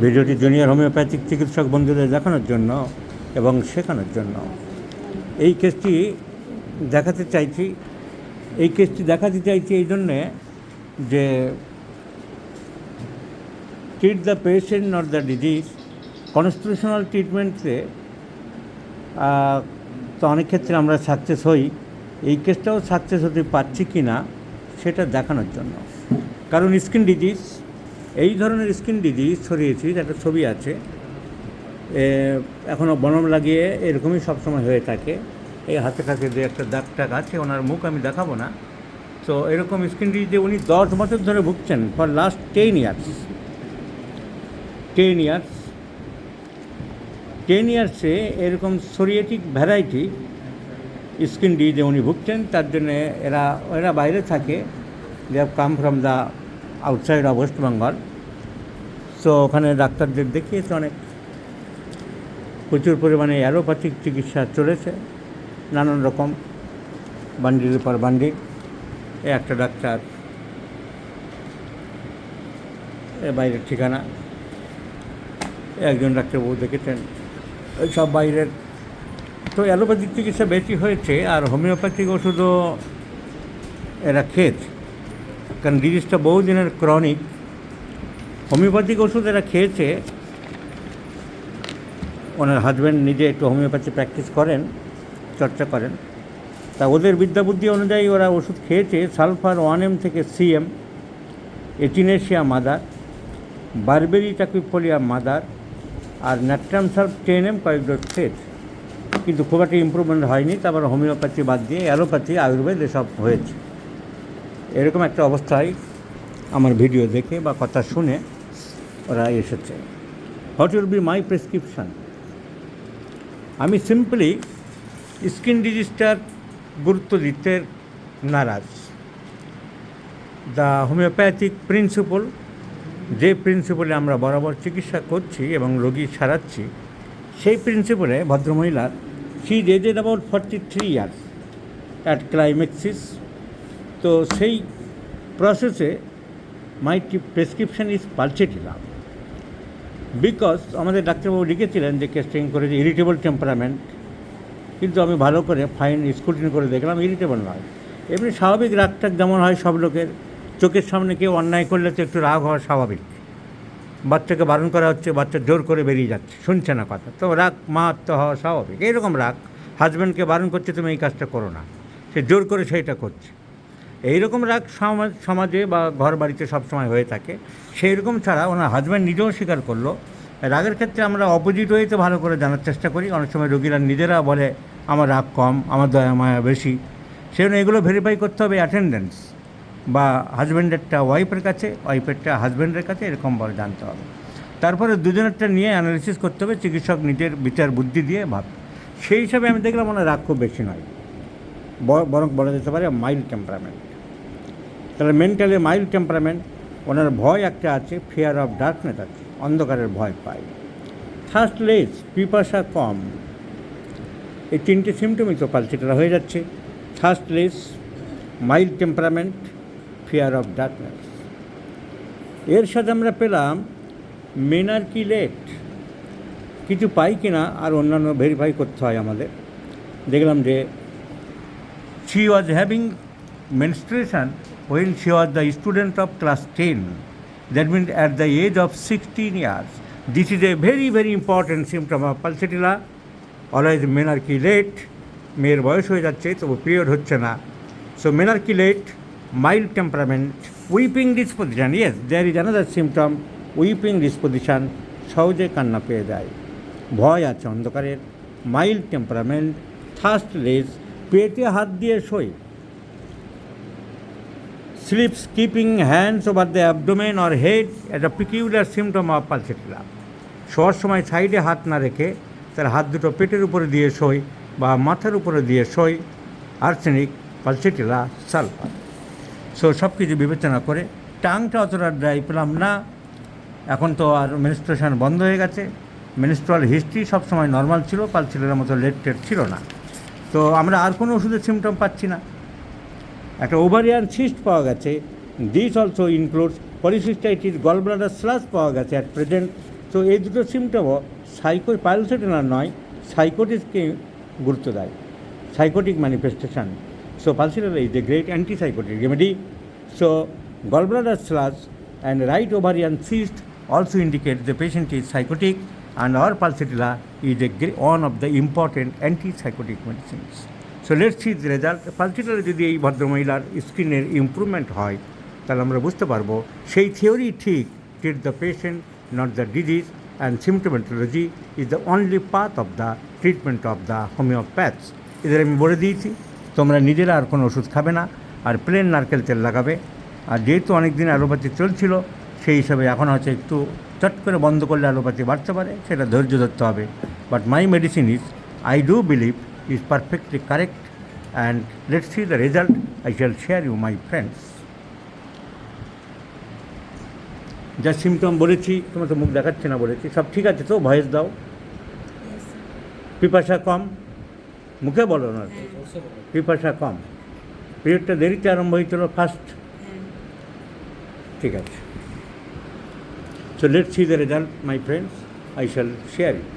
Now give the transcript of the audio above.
ভিডিওটি junior homeopathic চিকিৎসক বন্ধুদের দেখানোর জন্য এবং শেখানোর জন্য এই কেসটি দেখাতে চাইছি। এই জন্যে যে treat the patient not the disease. Constitutional ট্রিটমেন্টে তো অনেক ক্ষেত্রে আমরা সাকসেস হই, এই কেসটাও সাকসেস হতে পারছি কি না সেটা দেখানোর জন্য। কারণ স্কিন ডিজিজ, এই ধরনের স্কিন ডিজিজ ছড়িয়েছি, একটা ছবি আছে, এখনও বনম লাগিয়ে এরকমই সবসময় হয়ে থাকে। এই হাতে কাছে যে একটা দাগ টাগ আছে, ওনার মুখ আমি দেখাবো না। তো এরকম স্কিন ডিজিজে উনি 10 বছর ধরে ভুগছেন, ফর লাস্ট 10 ইয়ার্সে এরকম সোরিয়েটিক ভ্যারাইটি স্কিন ডিজিজে উনি ভুগছেন। তার জন্যে এরা বাইরে থাকে, they have come from the outside of West Bengal. So ওখানে ডাক্তারদের দেখিয়েছে, অনেক প্রচুর পরিমাণে অ্যালোপ্যাথিক চিকিৎসা চলেছে, নানান রকম বান্ডিলের পর বান্ডিল। একটা ডাক্তার, বাইরের ঠিকানা, একজন ডাক্তারবাবু দেখেছেন, ওই সব বাইরের। তো অ্যালোপ্যাথিক চিকিৎসা বেশি হয়েছে, আর হোমিওপ্যাথিক ওষুধও এরা খেয়েছে, কারণ ডিজিজটা বহুদিনের ক্রনিক। হোমিওপ্যাথিক ওষুধ এরা খেয়েছে, ওনার হাজব্যান্ড নিজে একটু হোমিওপ্যাথি প্র্যাকটিস করেন, চর্চা করেন, তা ওদের বিদ্যাবুদ্ধি অনুযায়ী ওরা ওষুধ খেয়েছে। সালফার 1M থেকে CM, এচিনেশিয়া মাদার, বারবেরি টাকুইফোলিয়া মাদার, আর ন্যাট্রাম সালফ 10M কয়েক ডোজ খেয়েছে, কিন্তু খুব একটা ইম্প্রুভমেন্ট হয়নি। তারপর হোমিওপ্যাথি বাদ দিয়ে অ্যালোপ্যাথি, আয়ুর্বেদ এসব হয়েছে। এরকম একটা অবস্থায় আমার ভিডিও দেখে বা কথা শুনে ওরা এসেছে। What will be my prescription? আমি সিম্পলি স্কিন ডিজিজটার গুরুত্ব দিতে নারাজ। দ্য হোমিওপ্যাথিক প্রিন্সিপল, যে প্রিন্সিপলে আমরা বরাবর চিকিৎসা করছি এবং রোগী সারাচ্ছি, সেই প্রিন্সিপলে ভদ্রমহিলার she is aged about 43 years at climacteric. তো সেই প্রসেসে my prescription is Pulsatilla, because আমাদের ডাক্তারবাবু লিখেছিলেন যে কেস্টিং করে যে ইরিটেবল টেম্পারামেন্ট, কিন্তু আমি ভালো করে ফাইন স্ক্রুটিনি করে দেখলাম ইরিটেবল নয়। এমনি স্বাভাবিক রাগটাগ যেমন হয় সব লোকের, চোখের সামনে কেউ অন্যায় করলে তো একটু রাগ হওয়া স্বাভাবিক। বাচ্চাকে বারণ করা হচ্ছে, বাচ্চা জোর করে বেরিয়ে যাচ্ছে, শুনছে না কথা, তো রাগ মাত্র হওয়া স্বাভাবিক। এইরকম রাগ, হাজব্যান্ডকে বারণ করছে তুমি এই কাজটা করো না, সে জোর করে সেইটা করছে। এইরকম রাগ সমাজে বা ঘর বাড়িতে সবসময় হয়ে থাকে। সেই রকম ছাড়া ওনার হাজব্যান্ড নিজেও স্বীকার করলো। রাগের ক্ষেত্রে আমরা অপোজিট ওয়েতে ভালো করে জানার চেষ্টা করি। অনেক সময় রোগীরা নিজেরা বলে আমার রাগ কম, আমার দয়া মায়া বেশি। সেজন্য এগুলো ভেরিফাই করতে হবে অ্যাটেন্ডেন্স, বা হাজব্যান্ডেরটা ওয়াইফের কাছে, ওয়াইফেরটা হাজব্যান্ডের কাছে, এরকমভাবে জানতে হবে। তারপরে দুজনেরটা নিয়ে অ্যানালিসিস করতে হবে, চিকিৎসক নিজের বিচার বুদ্ধি দিয়ে ভাববে। সেই হিসাবে আমি দেখলাম ওনার রাগ খুব বেশি নয়, বরং বলা যেতে পারে মাইল্ড টেম্পারামেন্ট। তাহলে মেন্টালি মাইল্ড টেম্পারামেন্ট। ওনার ভয় একটা আছে, ফিয়ার অফ ডার্কনেস আছে, অন্ধকারের ভয় পায়। থার্স্টলেস, পিপাসা কম, এই 3টে সিমটমই তো পালচেটেরা হয়ে যাচ্ছে। Thirstless, mild temperament, fear of darkness. এর সাথে আমরা পেলাম মেনার্কিলেট, কিছু পাই কিনা আর অন্যান্য ভেরিফাই করতে হয় আমাদের। দেখলাম যে she was having menstruation when she was the student of class 10. That means at the age of 16 years. This is a very, very important symptom of pulsatilla. Always menarche late, মেয়ের বয়স হয়ে যাচ্ছে তবু পিরিয়ড হচ্ছে না। So menarche late, mild temperament, weeping disposition. Yes, there is another symptom, weeping disposition, সহজে কান্না পেয়ে যায়, ভয় আছে অন্ধকারের, মাইল্ড টেম্পারামেন্ট, থার্স্টলেস, পেটে হাত দিয়ে শোয়, sleeps keeping hands over the abdomen or head, এটা পিকিউলার সিমটম অফ পালসেটিলা। শোয়ার সময় সাইডে হাত না রেখে তার হাত দুটো পেটের উপরে দিয়ে শোয় বা মাথার উপরে দিয়ে শোয়, আর্সেনিক, পালসেটিলা, সালফার। সো সব কিছু বিবেচনা করে টাংটা অতটা ড্রাই পেলাম না। এখন তো আর মেনস্ট্রুয়েশন বন্ধ হয়ে গেছে, মেনস্ট্রুয়াল হিস্ট্রি সবসময় নর্মাল ছিল, পালসেটিলার মতো লেট টেট ছিল না। তো আমরা আর কোনো ওষুধের সিমটম পাচ্ছি না। একটা ওভারিয়ান সিস্ট পাওয়া গেছে, this also includes polycystitis, gallbladder sludge পাওয়া গেছে অ্যাট প্রেজেন্ট। তো এই দুটো সিমটমও পালসেটেনার নয়, সাইকোটিসকে গুরুত্ব দেয়, psychotic manifestation. So Pulsatilla is a great antipsychotic remedy. So gallbladder sludge and right ovarian cyst also indicate the patient is psychotic, and our pulsatilla is one of the important antipsychotic medicines. So let's see the result. Pulsatilla যদি এই ভদ্রমহিলার স্কিনের improvement হয় তাহলে আমরা বুঝতে পারবো সেই theory ঠিক, treat the patient not the disease, and symptomatology is the only path of the treatment of the homeopaths. এদের আমি বলে দিয়েছি তোমরা নিজেরা আর কোনো ওষুধ খাবে না, আর প্লেন নারকেল তেল লাগাবে। আর যেহেতু অনেক দিন অ্যালোপ্যাথি চলছিল সেই হিসাবে এখন হচ্ছে একটু চট করে বন্ধ করলে অ্যালোপ্যাথি বাড়তে পারে, সেটা ধৈর্য ধরতে হবে। But my medicine is, I do believe, is perfectly correct, and let's see the result. I shall share you my friends. যা সিমটম বলেছি, তোমার তো মুখ দেখাচ্ছে না বলেছি, সব ঠিক আছে তো? ভয়েস দাও। পিপাসা কম, মুখে বলো না, পিপাসা কম, পিরিয়ডটা দেরিতে আরম্ভ হয়েছিল ফার্স্ট, ঠিক আছে। So let's see the result, my friends. I shall share it.